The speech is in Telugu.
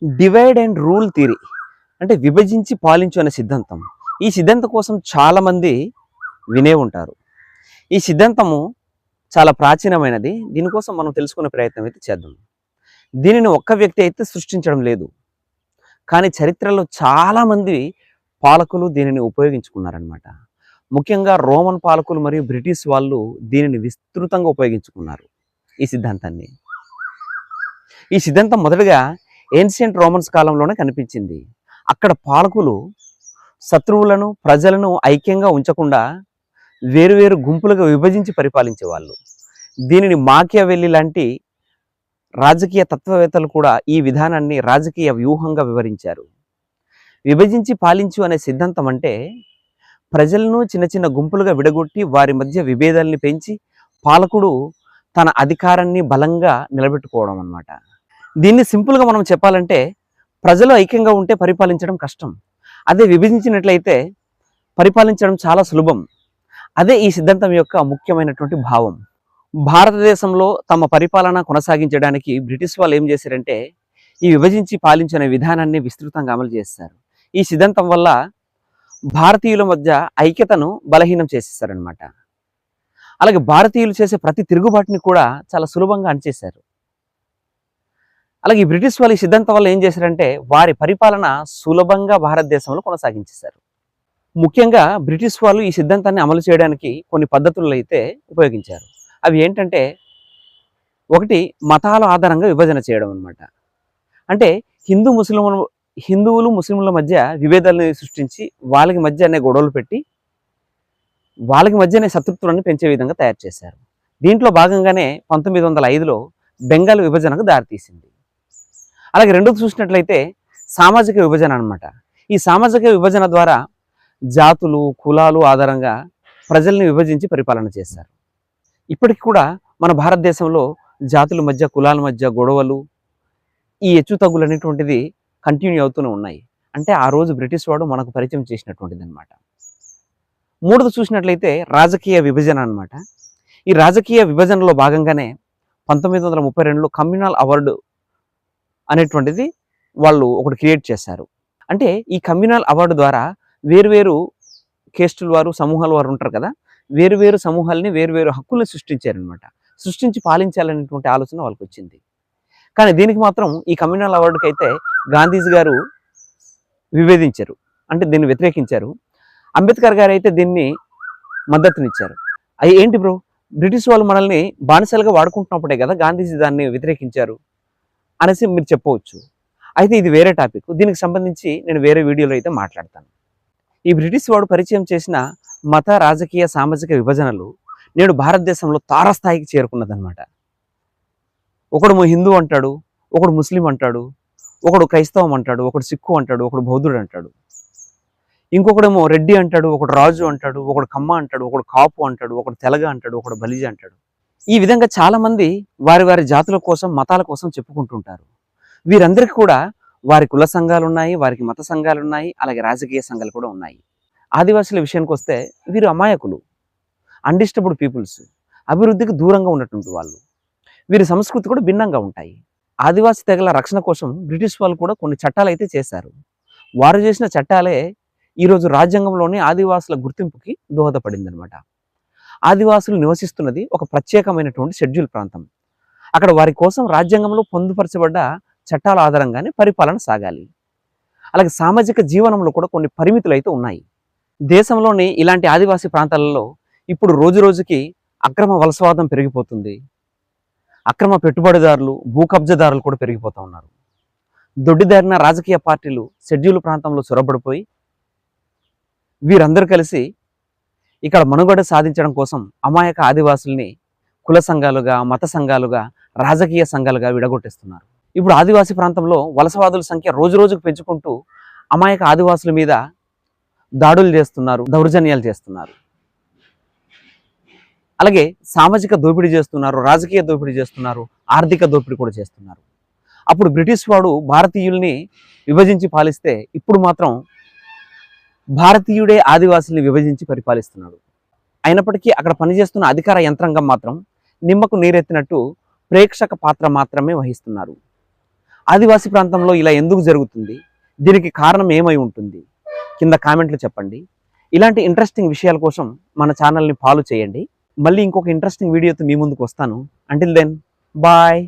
డివైడ్ అండ్ రూల్ థియరీ అంటే విభజించి పాలించు అనే సిద్ధాంతం. ఈ సిద్ధాంతం కోసం చాలామంది వినే ఉంటారు. ఈ సిద్ధాంతము చాలా ప్రాచీనమైనది. దీనికోసం మనం తెలుసుకునే ప్రయత్నం అయితే చేద్దాం. దీనిని ఒక్క వ్యక్తి అయితే సృష్టించడం లేదు, కానీ చరిత్రలో చాలామంది పాలకులు దీనిని ఉపయోగించుకున్నారనమాట. ముఖ్యంగా రోమన్ పాలకులు మరియు బ్రిటిష్ వాళ్ళు దీనిని విస్తృతంగా ఉపయోగించుకున్నారు ఈ సిద్ధాంతాన్ని. ఈ సిద్ధాంతం మొదటగా ఏన్షియంట్ రోమన్స్ కాలంలోనే కనిపించింది. అక్కడ పాలకులు శత్రువులను ప్రజలను ఐక్యంగా ఉంచకుండా వేరువేరు గుంపులుగా విభజించి పరిపాలించేవాళ్ళు. దీనిని మాకియావెల్లి లాంటి రాజకీయ తత్వవేత్తలు కూడా ఈ విధానాన్ని రాజకీయ వ్యూహంగా వివరించారు. విభజించి పాలించు అనే సిద్ధాంతం అంటే ప్రజలను చిన్న చిన్న గుంపులుగా విడగొట్టి వారి మధ్య విభేదాలని పెంచి పాలకుడు తన అధికారాన్ని బలంగా నిలబెట్టుకోవడం అన్నమాట. దీన్ని సింపుల్గా మనం చెప్పాలంటే ప్రజలు ఐక్యంగా ఉంటే పరిపాలించడం కష్టం, అదే విభజించినట్లయితే పరిపాలించడం చాలా సులభం. అదే ఈ సిద్ధాంతం యొక్క ముఖ్యమైనటువంటి భావం. భారతదేశంలో తమ పరిపాలన కొనసాగించడానికి బ్రిటిష్ వాళ్ళు ఏం చేశారంటే ఈ విభజించి పాలించిన విధానాన్ని విస్తృతంగా అమలు చేస్తారు. ఈ సిద్ధాంతం వల్ల భారతీయుల మధ్య ఐక్యతను బలహీనం చేసేసారనమాట. అలాగే భారతీయులు చేసే ప్రతి తిరుగుబాటుని కూడా చాలా సులభంగా అణచేశారు. అలాగే ఈ బ్రిటిష్ వాళ్ళు ఈ సిద్ధాంతం వల్ల ఏం చేశారంటే వారి పరిపాలన సులభంగా భారతదేశంలో కొనసాగించేశారు. ముఖ్యంగా బ్రిటిష్ వాళ్ళు ఈ సిద్ధాంతాన్ని అమలు చేయడానికి కొన్ని పద్ధతులు అయితే ఉపయోగించారు. అవి ఏంటంటే, ఒకటి మతాల ఆధారంగా విభజన చేయడం అనమాట. అంటే హిందువులు ముస్లింల మధ్య విభేదాలను సృష్టించి వాళ్ళకి మధ్యనే గొడవలు పెట్టి వాళ్ళకి మధ్యనే శత్రుత్వాన్ని పెంచే విధంగా తయారు చేశారు. దీంట్లో భాగంగానే 1905లో బెంగాల్ విభజనకు దారితీసింది. అలాగే రెండోది చూసినట్లయితే సామాజిక విభజన అనమాట. ఈ సామాజిక విభజన ద్వారా జాతులు కులాలు ఆధారంగా ప్రజల్ని విభజించి పరిపాలన చేశారు. ఇప్పటికి కూడా మన భారతదేశంలో జాతుల మధ్య కులాల మధ్య గొడవలు ఈ హెచ్చుతగ్గులు అనేటువంటిది కంటిన్యూ అవుతూనే ఉన్నాయి. అంటే ఆ రోజు బ్రిటిష్ వాడు మనకు పరిచయం చేసినటువంటిది అనమాట. మూడోది చూసినట్లయితే రాజకీయ విభజన అనమాట. ఈ రాజకీయ విభజనలో భాగంగానే 1932లో కమ్యూనల్ అవార్డు అనేటువంటిది వాళ్ళు ఒకటి క్రియేట్ చేశారు. అంటే ఈ కమ్యూనల్ అవార్డు ద్వారా వేరువేరు కేస్టుల వారు సమూహాల వారు ఉంటారు కదా, వేరువేరు సమూహాలని వేరువేరు హక్కుల్ని సృష్టించారనమాట. సృష్టించి పాలించాలనేటువంటి ఆలోచన వాళ్ళకి వచ్చింది. కానీ దీనికి మాత్రం ఈ కమ్యూనల్ అవార్డుకి అయితే గాంధీజీ గారు విభేదించారు, అంటే దీన్ని వ్యతిరేకించారు. అంబేద్కర్ గారు అయితే దీన్ని మద్దతునిచ్చారు. అవి ఏంటి బ్రో, బ్రిటిష్ వాళ్ళు మనల్ని బానిసలుగా వాడుకుంటున్నప్పుడే కదా గాంధీజీ దాన్ని వ్యతిరేకించారు అనేసి మీరు చెప్పవచ్చు. అయితే ఇది వేరే టాపిక్, దీనికి సంబంధించి నేను వేరే వీడియోలో అయితే మాట్లాడతాను. ఈ బ్రిటిష్ వాడు పరిచయం చేసిన మత రాజకీయ సామాజిక విభజనలు నేడు భారతదేశంలో తారస్థాయికి చేరుకున్నదనమాట. ఒకడు హిందూ అంటాడు, ఒకడు ముస్లిం అంటాడు, ఒకడు క్రైస్తవం అంటాడు, ఒకడు సిక్కు అంటాడు, ఒకడు బౌద్ధుడు అంటాడు, ఇంకొకడేమో రెడ్డి అంటాడు, ఒకడు రాజు అంటాడు, ఒకడు కమ్మ అంటాడు, ఒకడు కాపు అంటాడు, ఒకడు తెలగ అంటాడు, ఒకడు బలిజ అంటాడు. ఈ విధంగా చాలామంది వారి వారి జాతుల కోసం మతాల కోసం చెప్పుకుంటుంటారు. వీరందరికీ కూడా వారి కుల సంఘాలు ఉన్నాయి, వారికి మత సంఘాలు ఉన్నాయి, అలాగే రాజకీయ సంఘాలు కూడా ఉన్నాయి. ఆదివాసుల విషయానికి వస్తే వీరు అమాయకులు, అన్డిస్టర్బ్డ్ పీపుల్స్, అభివృద్ధికి దూరంగా ఉన్నటువంటి వాళ్ళు. వీరి సంస్కృతి కూడా భిన్నంగా ఉంటాయి. ఆదివాసీ తెగల రక్షణ కోసం బ్రిటిష్ వాళ్ళు కూడా కొన్ని చట్టాలు అయితే చేశారు. వారు చేసిన చట్టాలే ఈరోజు రాజ్యాంగంలోని ఆదివాసుల గుర్తింపుకి దోహదపడిందనమాట. ఆదివాసులు నివసిస్తున్నది ఒక ప్రత్యేకమైనటువంటి షెడ్యూల్ ప్రాంతం. అక్కడ వారి కోసం రాజ్యాంగంలో పొందుపరచబడ్డ చట్టాల ఆధారంగానే పరిపాలన సాగాలి. అలాగే సామాజిక జీవనంలో కూడా కొన్ని పరిమితులు అయితే ఉన్నాయి. దేశంలోని ఇలాంటి ఆదివాసీ ప్రాంతాలలో ఇప్పుడు రోజు రోజుకి అక్రమ వలసవాదం పెరిగిపోతుంది. అక్రమ పెట్టుబడిదారులు, భూ కబ్జాదారులు కూడా పెరిగిపోతూ ఉన్నారు. దొడ్డిదారిన రాజకీయ పార్టీలు షెడ్యూల్ ప్రాంతంలో చొరబడిపోయి వీరందరూ కలిసి ఇక్కడ మనుగడ సాధించడం కోసం అమాయక ఆదివాసుల్ని కుల సంఘాలుగా, మత సంఘాలుగా, రాజకీయ సంఘాలుగా విడగొట్టేస్తున్నారు. ఇప్పుడు ఆదివాసీ ప్రాంతంలో వలసవాదుల సంఖ్య రోజు రోజుకు పెంచుకుంటూ అమాయక ఆదివాసుల మీద దాడులు చేస్తున్నారు, దౌర్జన్యాలు చేస్తున్నారు. అలాగే సామాజిక దోపిడీ చేస్తున్నారు, రాజకీయ దోపిడీ చేస్తున్నారు, ఆర్థిక దోపిడీ కూడా చేస్తున్నారు. అప్పుడు బ్రిటిష్ వాడు భారతీయుల్ని విభజించి పాలిస్తే ఇప్పుడు మాత్రం భారతీయుడే ఆదివాసుల్ని విభజించి పరిపాలిస్తున్నాడు. అయినప్పటికీ అక్కడ పనిచేస్తున్న అధికార యంత్రాంగం మాత్రం నిమ్మకు నీరెత్తినట్టు ప్రేక్షక పాత్ర మాత్రమే వహిస్తున్నారు. ఆదివాసీ ప్రాంతంలో ఇలా ఎందుకు జరుగుతుంది, దీనికి కారణం ఏమై ఉంటుంది, కింద కామెంట్లు చెప్పండి. ఇలాంటి ఇంట్రెస్టింగ్ విషయాల కోసం మన ఛానల్ని ఫాలో చేయండి. మళ్ళీ ఇంకొక ఇంట్రెస్టింగ్ వీడియోతో మీ ముందుకు వస్తాను. Until then bye.